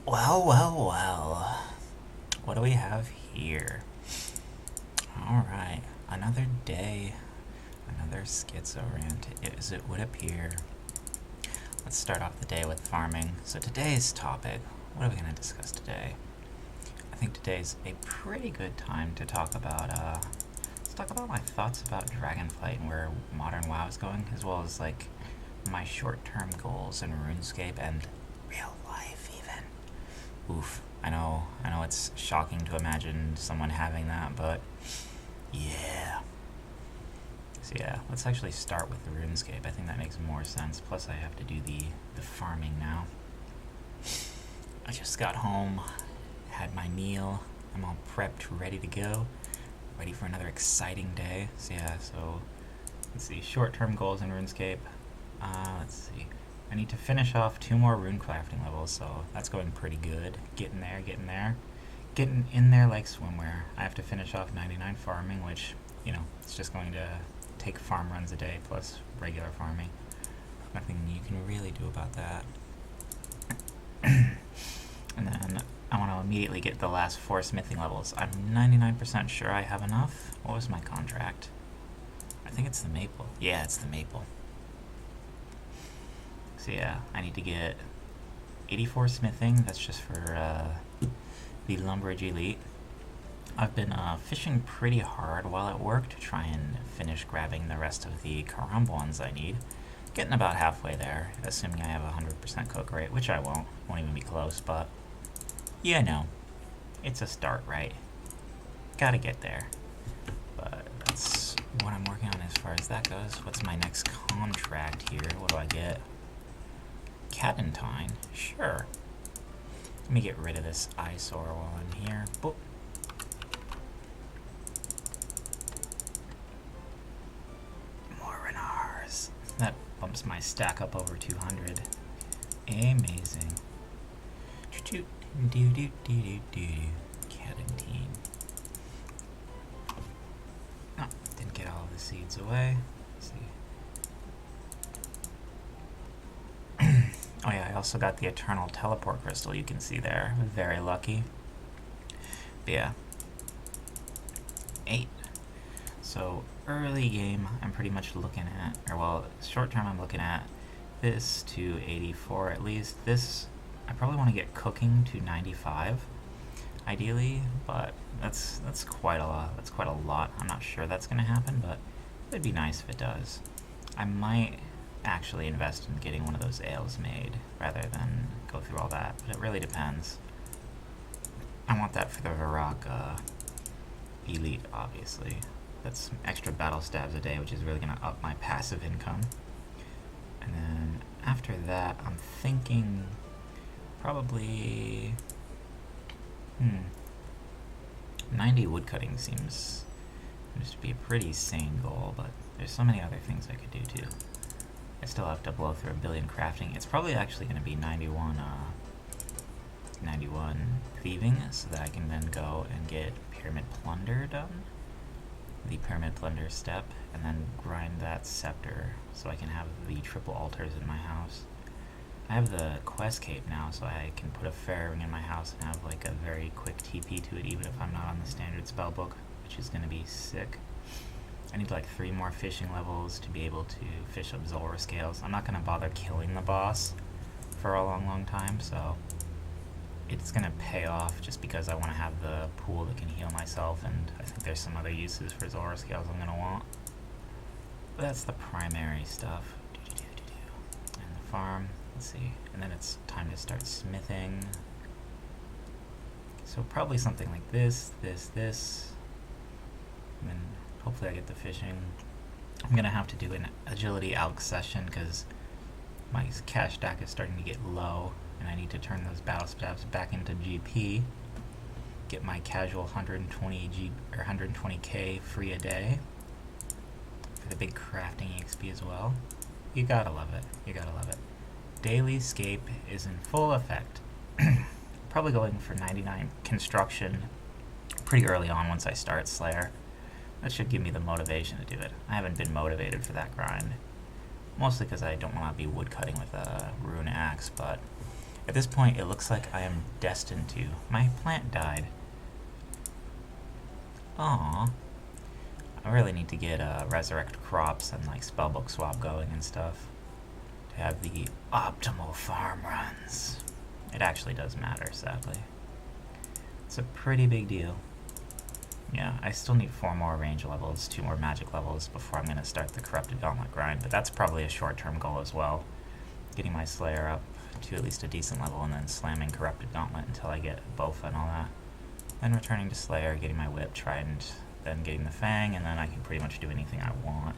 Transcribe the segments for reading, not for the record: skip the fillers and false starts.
Well, well, well. What do we have here? Alright, another day, another Skitzo Rant, as it would appear. Let's start off the day with farming. So today's topic, what are we going to discuss today? I think today's a pretty good time to talk about, let's talk about my thoughts about Dragonflight and where modern WoW is going, as well as, like, my short-term goals in RuneScape and real life, even. Oof. I know it's shocking to imagine someone having that, but yeah. So yeah, let's actually start with the RuneScape. I think that makes more sense. Plus I have to do the farming now. I just got home, had my meal, I'm all prepped, ready to go. Ready for another exciting day. So yeah, let's see, short-term goals in RuneScape. Let's see. I need to finish off 2 more rune crafting levels, so that's going pretty good. Getting there. Getting in there like swimwear. I have to finish off 99 farming, which, it's just going to take farm runs a day plus regular farming. Nothing you can really do about that. And then I want to immediately get the last 4 smithing levels. I'm 99% sure I have enough. What was my contract? I think it's the maple. Yeah, it's the maple. So yeah, I need to get 84 smithing. That's just for the Lumberage Elite. I've been fishing pretty hard while at work to try and finish grabbing the rest of the Karambwans I need. Getting about halfway there, assuming I have a 100% cook rate, which I won't even be close, but yeah, no. It's a start, right? Gotta get there. But that's what I'm working on as far as that goes. What's my next contract here? What do I get? Cadentine? Sure. Let me get rid of this eyesore while I'm here. Boop. More Renars. That bumps my stack up over 200. Amazing. Cadentine. Oh, didn't get all of the seeds away. Let's see. Oh yeah, I also got the Eternal Teleport Crystal, you can see there. Very lucky. But yeah. 8. So, early game, I'm pretty much looking at, short term I'm looking at this to 84 at least. This, I probably want to get cooking to 95, ideally, but that's quite a lot. That's quite a lot. I'm not sure that's going to happen, but it'd be nice if it does. I might actually invest in getting one of those ales made rather than go through all that, but it really depends. I want that for the Varrock Elite, obviously. That's extra battle stabs a day, which is really going to up my passive income. And then after that, I'm thinking probably 90 woodcutting seems to be a pretty sane goal, but there's so many other things I could do too. I still have to blow through 1 billion crafting. It's probably actually going to be 91 thieving, so that I can then go and get Pyramid Plunder done. The Pyramid Plunder step, and then grind that scepter so I can have the triple altars in my house. I have the quest cape now, so I can put a fair ring in my house and have like a very quick TP to it, even if I'm not on the standard spellbook, which is going to be sick. I need like 3 more fishing levels to be able to fish up Zulrah scales. I'm not going to bother killing the boss for a long time, so it's going to pay off just because I want to have the pool that can heal myself, and I think there's some other uses for Zulrah scales I'm going to want. But that's the primary stuff. And the farm, let's see. And then it's time to start smithing. So probably something like this. And then hopefully I get the fishing. I'm going to have to do an agility alch session because my cash stack is starting to get low, and I need to turn those battle stabs back into GP. Get my casual 120k free a day for the big crafting EXP as well. You gotta love it. Daily scape is in full effect. Probably going for 99 construction pretty early on once I start Slayer. That should give me the motivation to do it. I haven't been motivated for that grind. Mostly because I don't want to be woodcutting with a rune axe, but At this point, it looks like I am destined to. My plant died. Aww. I really need to get resurrect crops and like spellbook swap going and stuff to have the optimal farm runs. It actually does matter, sadly. It's a pretty big deal. Yeah, I still need 4 more range levels, 2 more magic levels before I'm going to start the Corrupted Gauntlet grind, but that's probably a short-term goal as well. Getting my Slayer up to at least a decent level and then slamming Corrupted Gauntlet until I get Bofa and all that. Then returning to Slayer, getting my Whip, Trident, then getting the Fang, and then I can pretty much do anything I want.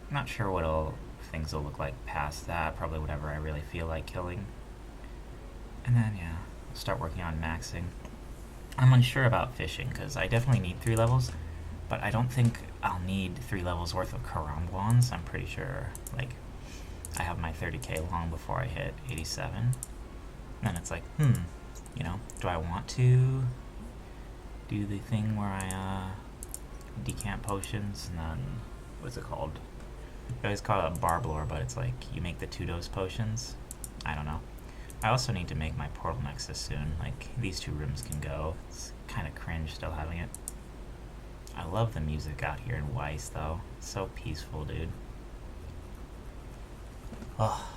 I'm not sure what things will look like past that, probably whatever I really feel like killing. And then, yeah, I'll start working on maxing. I'm unsure about fishing, because I definitely need 3 levels, but I don't think I'll need 3 levels worth of Karambwans. I'm pretty sure, like, I have my 30k long before I hit 87. And then it's like, you know, do I want to do the thing where I decant potions and then, what's it called? I always call it barb lore, but it's like you make the 2-dose potions. I don't know. I also need to make my portal nexus soon. Like, these 2 rooms can go. It's kind of cringe still having it. I love the music out here in Weiss, though. It's so peaceful, dude. Oh.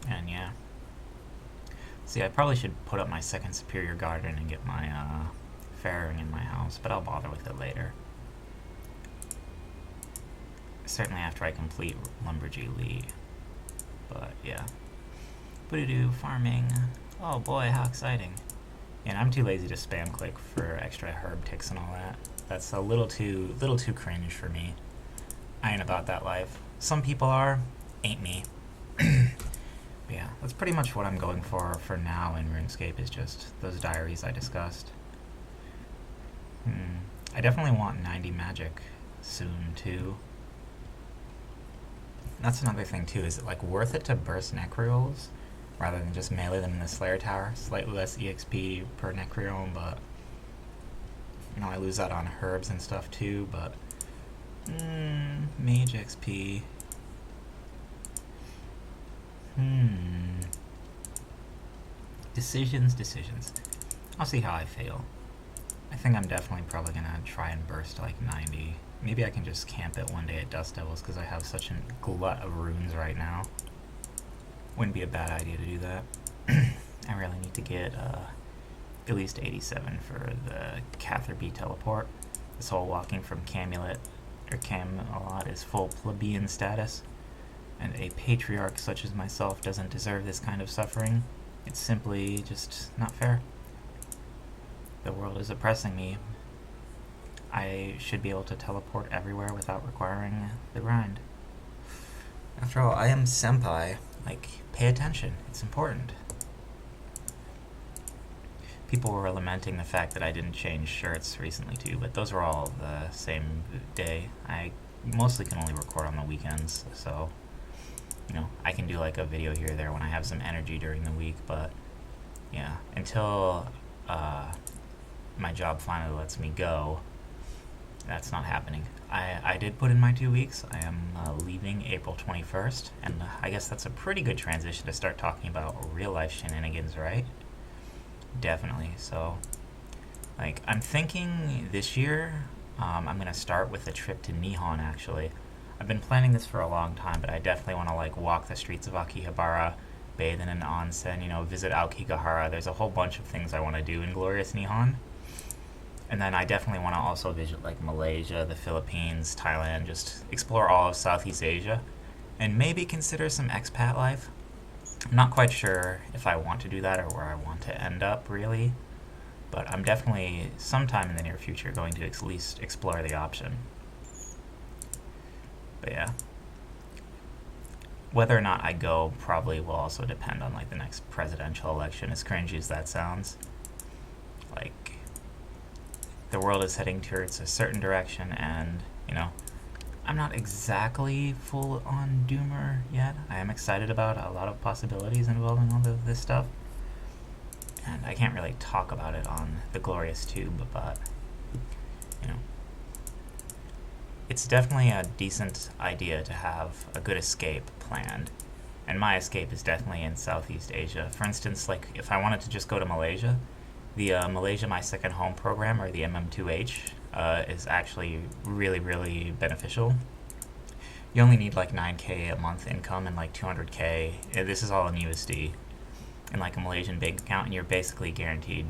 And yeah. See, I probably should put up my 2nd Superior Garden and get my farrowing in my house, but I'll bother with it later. Certainly after I complete Lumberjee Lee. But yeah. Boo-doo, farming. Oh boy, how exciting. And I'm too lazy to spam click for extra herb ticks and all that. That's a little too cringe for me. I ain't about that life. Some people are, ain't me. But yeah, that's pretty much what I'm going for now in RuneScape, is just those diaries I discussed. I definitely want 90 magic soon too. That's another thing too, is it like worth it to burst Necreols rather than just melee them in the Slayer Tower? Slightly less EXP per Necreol, but you know, I lose out on herbs and stuff too, but mage XP. Decisions. I'll see how I fail. I think I'm definitely probably gonna try and burst to like 90. Maybe I can just camp it one day at Dust Devils because I have such a glut of runes right now. Wouldn't be a bad idea to do that. I really need to get at least 87 for the Catherby teleport. This whole walking from Camelot is full plebeian status, and a patriarch such as myself doesn't deserve this kind of suffering. It's simply just not fair. The world is oppressing me. I should be able to teleport everywhere without requiring the grind. After all, I am senpai. Like, pay attention. It's important. People were lamenting the fact that I didn't change shirts recently too, but those were all the same day. I mostly can only record on the weekends, so you know, I can do like a video here or there when I have some energy during the week, but yeah, until my job finally lets me go, that's not happening. I did put in my 2 weeks. I am leaving April 21st, and I guess that's a pretty good transition to start talking about real life shenanigans, right? Definitely. So, like, I'm thinking this year, I'm gonna start with a trip to Nihon, actually. I've been planning this for a long time, but I definitely want to, like, walk the streets of Akihabara, bathe in an onsen, you know, visit Aokigahara. There's a whole bunch of things I want to do in glorious Nihon. And then I definitely want to also visit, like, Malaysia, the Philippines, Thailand, just explore all of Southeast Asia, and maybe consider some expat life. I'm not quite sure if I want to do that or where I want to end up, really, but I'm definitely, sometime in the near future, going to at least explore the option. But yeah. Whether or not I go probably will also depend on, like, the next presidential election, as cringy as that sounds. Like, the world is heading towards a certain direction, and, you know, I'm not exactly full on doomer yet. I am excited about a lot of possibilities involving all of this stuff, and I can't really talk about it on the Glorious Tube, but, you know, it's definitely a decent idea to have a good escape planned. And my escape is definitely in Southeast Asia. For instance, like if I wanted to just go to Malaysia, the Malaysia My Second Home program, or the MM2H, is actually really, really beneficial. You only need like 9K a month income and like 200K. This is all in USD. In like a Malaysian bank account, and you're basically guaranteed,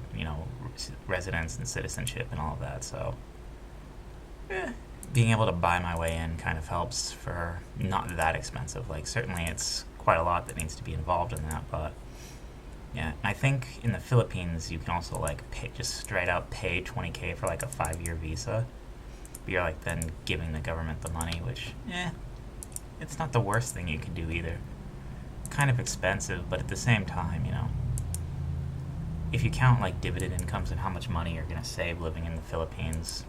residence and citizenship and all of that. So, being able to buy my way in kind of helps for not that expensive. Like, certainly it's quite a lot that needs to be involved in that, but yeah. I think in the Philippines you can also like just straight out pay 20K for like a 5-year visa. But you're like then giving the government the money, which, it's not the worst thing you can do either. Kind of expensive, but at the same time, if you count like dividend incomes and how much money you're going to save living in the Philippines,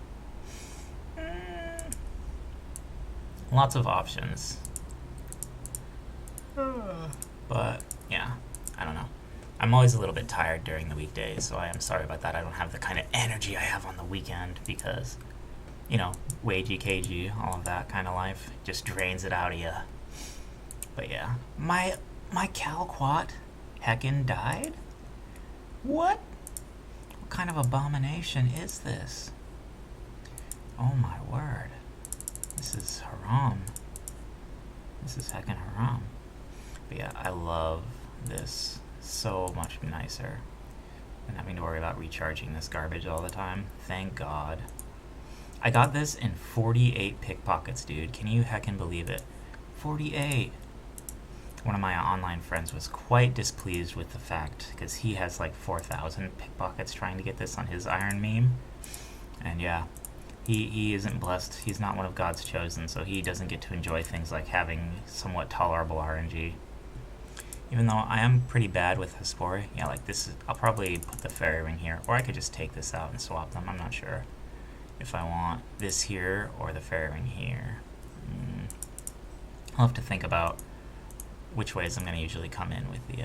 lots of options. But yeah, I don't know. I'm always a little bit tired during the weekdays, so I am sorry about that. I don't have the kind of energy I have on the weekend because, wagey cagey, all of that kind of life just drains it out of you. But yeah, my Calquat heckin' died? What? What kind of abomination is this? Oh my word. This is haram. This is heckin' haram. But yeah, I love this so much nicer than having to worry about recharging this garbage all the time. Thank God. I got this in 48 pickpockets, dude. Can you heckin' believe it? 48. One of my online friends was quite displeased with the fact, because he has like 4,000 pickpockets trying to get this on his iron meme. And yeah, he isn't blessed. He's not one of God's chosen, so he doesn't get to enjoy things like having somewhat tolerable RNG. Even though I am pretty bad with Hespori. Yeah, like this, I'll probably put the fairy ring here, or I could just take this out and swap them. I'm not sure if I want this here or the fairy ring here. I'll have to think about which ways I'm going to usually come in with the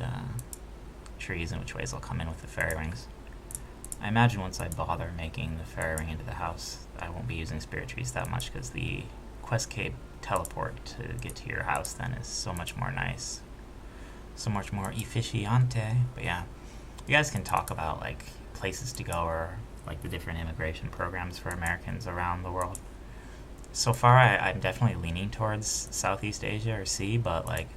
trees and which ways I'll come in with the fairy rings. I imagine once I bother making the fairy ring into the house, I won't be using spirit trees that much because the Quest Cape teleport to get to your house then is so much more nice. So much more efficiente. But yeah, you guys can talk about like places to go or like the different immigration programs for Americans around the world. So far, I'm definitely leaning towards Southeast Asia or C, but like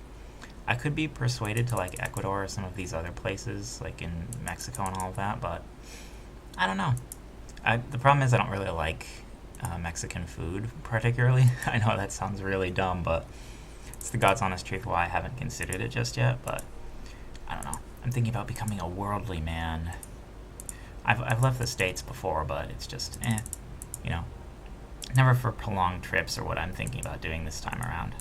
I could be persuaded to like Ecuador or some of these other places, like in Mexico and all of that, but I don't know. The problem is I don't really like Mexican food particularly. I know that sounds really dumb, but it's the God's honest truth why I haven't considered it just yet, but I don't know. I'm thinking about becoming a worldly man. I've left the States before, but it's just, never for prolonged trips or what I'm thinking about doing this time around.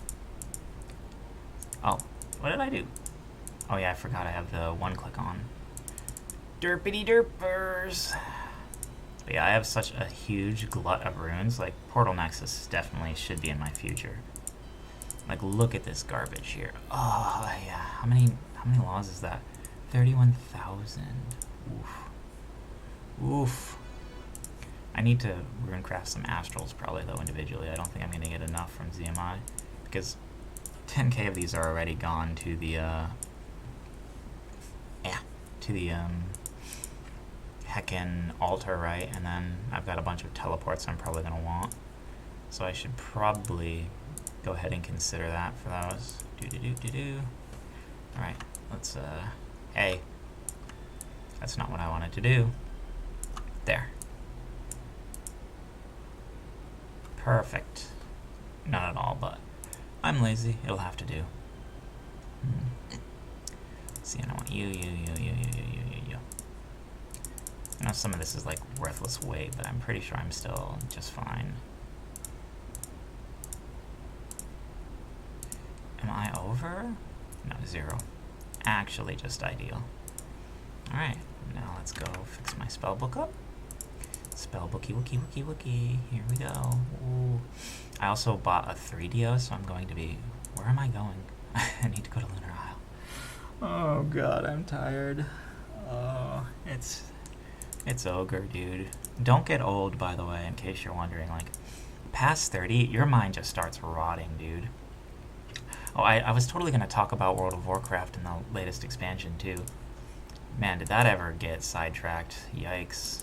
Oh, what did I do? Oh yeah, I forgot I have the one click on. Derpity derpers! But yeah, I have such a huge glut of runes, like Portal Nexus definitely should be in my future. Like, look at this garbage here. Oh yeah, how many laws is that? 31,000. Oof. I need to runecraft some astrals probably though individually. I don't think I'm gonna get enough from ZMI because 10k of these are already gone to the heckin' altar, right? And then I've got a bunch of teleports I'm probably gonna want. So I should probably go ahead and consider that for those. Alright, let's hey. That's not what I wanted to do. There. Perfect. Not at all, but I'm lazy. It'll have to do. Let's see, I don't want you. I know some of this is like worthless weight, but I'm pretty sure I'm still just fine. Am I over? No, 0. Actually, just ideal. Alright, now let's go fix my spellbook up. Spellbooky, wookie. Here we go. Ooh. I also bought a 3DO, so I'm going to be... Where am I going? I need to go to Lunar Isle. Oh god, I'm tired. Oh, it's ogre, dude. Don't get old, by the way, in case you're wondering. Like, past 30, your mind just starts rotting, dude. Oh, I was totally going to talk about World of Warcraft in the latest expansion, too. Man, did that ever get sidetracked. Yikes.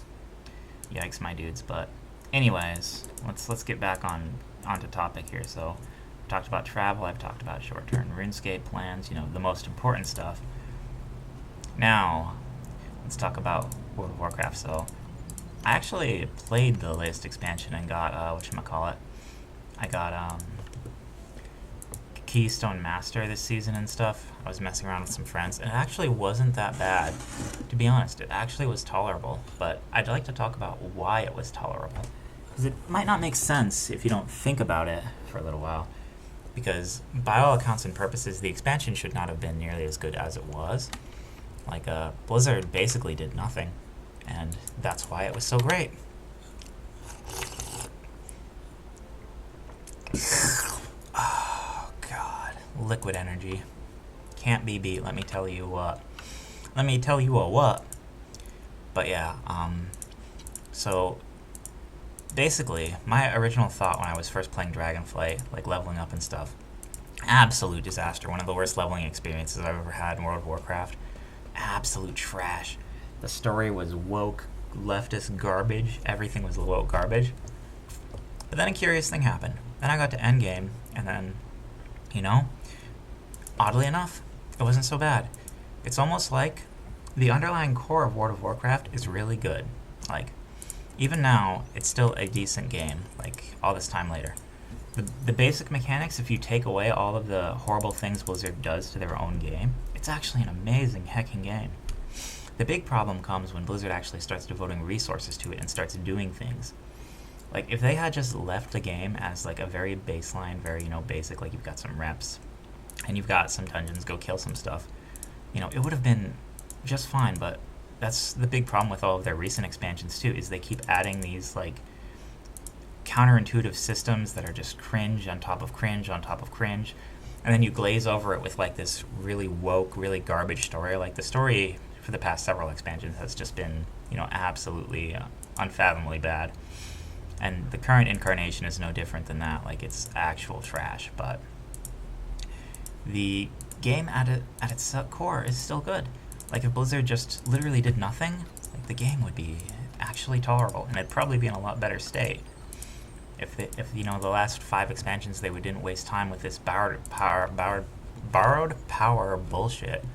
Yikes, my dudes. But anyways, let's get back onto topic here. So I've talked about travel, I've talked about short-term RuneScape plans, you know, the most important stuff. Now, let's talk about World of Warcraft. So I actually played the latest expansion and got, whatchamacallit, I got Keystone Master this season and stuff. I was messing around with some friends, and it actually wasn't that bad. To be honest, it actually was tolerable, but I'd like to talk about why it was tolerable. Because it might not make sense if you don't think about it for a little while. Because by all accounts and purposes, the expansion should not have been nearly as good as it was. Like, Blizzard basically did nothing, and that's why it was so great. Oh, God. Liquid energy. Can't be beat, let me tell you what. Let me tell you a what. But yeah, so basically, my original thought when I was first playing Dragonflight, like leveling up and stuff, absolute disaster. One of the worst leveling experiences I've ever had in World of Warcraft. Absolute trash. The story was woke, leftist garbage. Everything was woke garbage. But then a curious thing happened. Then I got to endgame, and then, you know, oddly enough, it wasn't so bad. It's almost like the underlying core of World of Warcraft is really good. Like, even now, it's still a decent game, like, all this time later. The basic mechanics, if you take away all of the horrible things Blizzard does to their own game, it's actually an amazing hecking game. The big problem comes when Blizzard actually starts devoting resources to it and starts doing things. Like, if they had just left the game as, like, a very baseline, very, you know, basic, like, you've got some reps, and you've got some dungeons, go kill some stuff, you know, it would have been just fine. But that's the big problem with all of their recent expansions, too, is they keep adding these, like, counterintuitive systems that are just cringe on top of cringe on top of cringe, and then you glaze over it with, like, this really woke, really garbage story. Like, the story for the past several expansions has just been, you know, absolutely unfathomably bad. And the current incarnation is no different than that. Like, it's actual trash. But the game at its core is still good. Like, if Blizzard just literally did nothing, like, the game would be actually tolerable, and it'd probably be in a lot better state. If you know, the last 5 expansions, they didn't waste time with this borrowed power bullshit.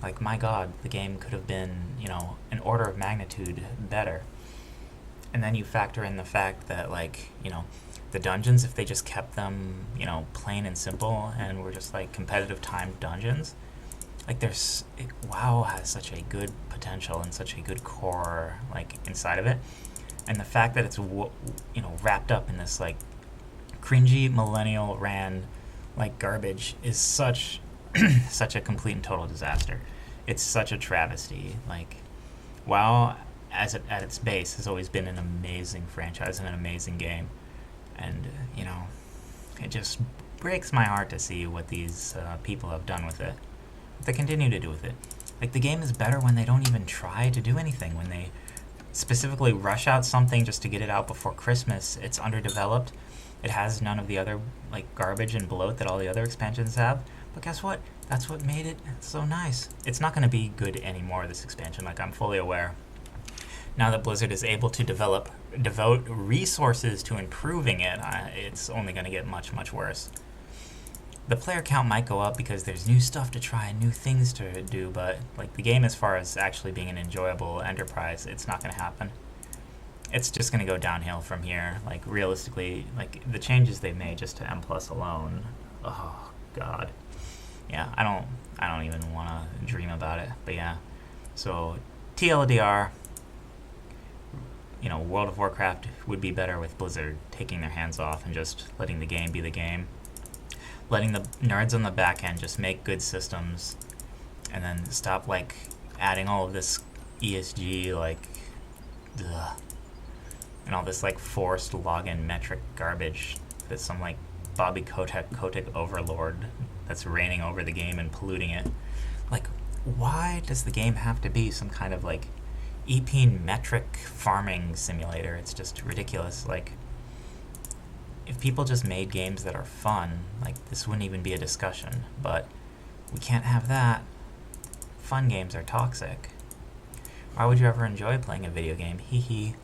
Like, my God, the game could have been, you know, an order of magnitude better. And then you factor in the fact that, like, you know, the dungeons, if they just kept them, you know, plain and simple and were just, like, competitive timed dungeons, like, WoW has such a good potential and such a good core, like, inside of it. And the fact that it's, you know, wrapped up in this, like, cringy millennial ran, like, garbage is such a complete and total disaster. It's such a travesty. Like, WoW, at its base, has always been an amazing franchise and an amazing game. And, you know, it just breaks my heart to see what these people have done with it. What they continue to do with it. Like, the game is better when they don't even try to do anything. When they specifically rush out something just to get it out before Christmas, it's underdeveloped. It has none of the other, like, garbage and bloat that all the other expansions have. But guess what? That's what made it so nice. It's not going to be good anymore, this expansion, like, I'm fully aware. Now that Blizzard is able to devote resources to improving it, it's only going to get much, much worse. The player count might go up because there's new stuff to try and new things to do, but, like, the game, as far as actually being an enjoyable enterprise, it's not going to happen. It's just going to go downhill from here. Like, realistically, like, the changes they've made just to M+ alone, oh, God. Yeah, I don't even want to dream about it, but yeah. So, TLDR, you know, World of Warcraft would be better with Blizzard taking their hands off and just letting the game be the game. Letting the nerds on the back end just make good systems, and then stop, like, adding all of this ESG, like, and all this, like, forced login metric garbage that some, like, Bobby Kotick overlord that's reigning over the game and polluting it. Like, why does the game have to be some kind of, like, EP metric farming simulator? It's just ridiculous. Like, if people just made games that are fun, like, this wouldn't even be a discussion. But we can't have that. Fun games are toxic. Why would you ever enjoy playing a video game? Hee hee.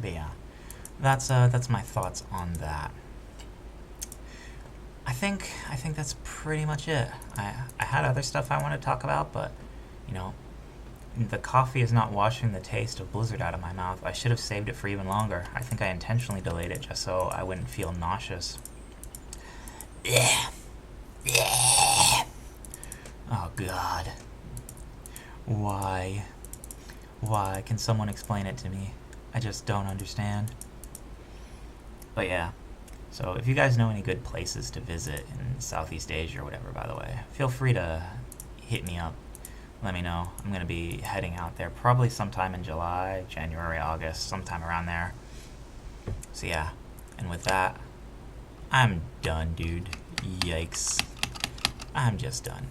But yeah, that's my thoughts on that. I think that's pretty much it. I had other stuff I want to talk about, but you know, the coffee is not washing the taste of Blizzard out of my mouth. I should have saved it for even longer. I think I intentionally delayed it just so I wouldn't feel nauseous. Oh god. Why? Why? Can someone explain it to me? I just don't understand. But yeah. So if you guys know any good places to visit in Southeast Asia or whatever, by the way, feel free to hit me up. Let me know. I'm going to be heading out there probably sometime in July, January, August, sometime around there. So yeah. And with that, I'm done, dude. Yikes. I'm just done.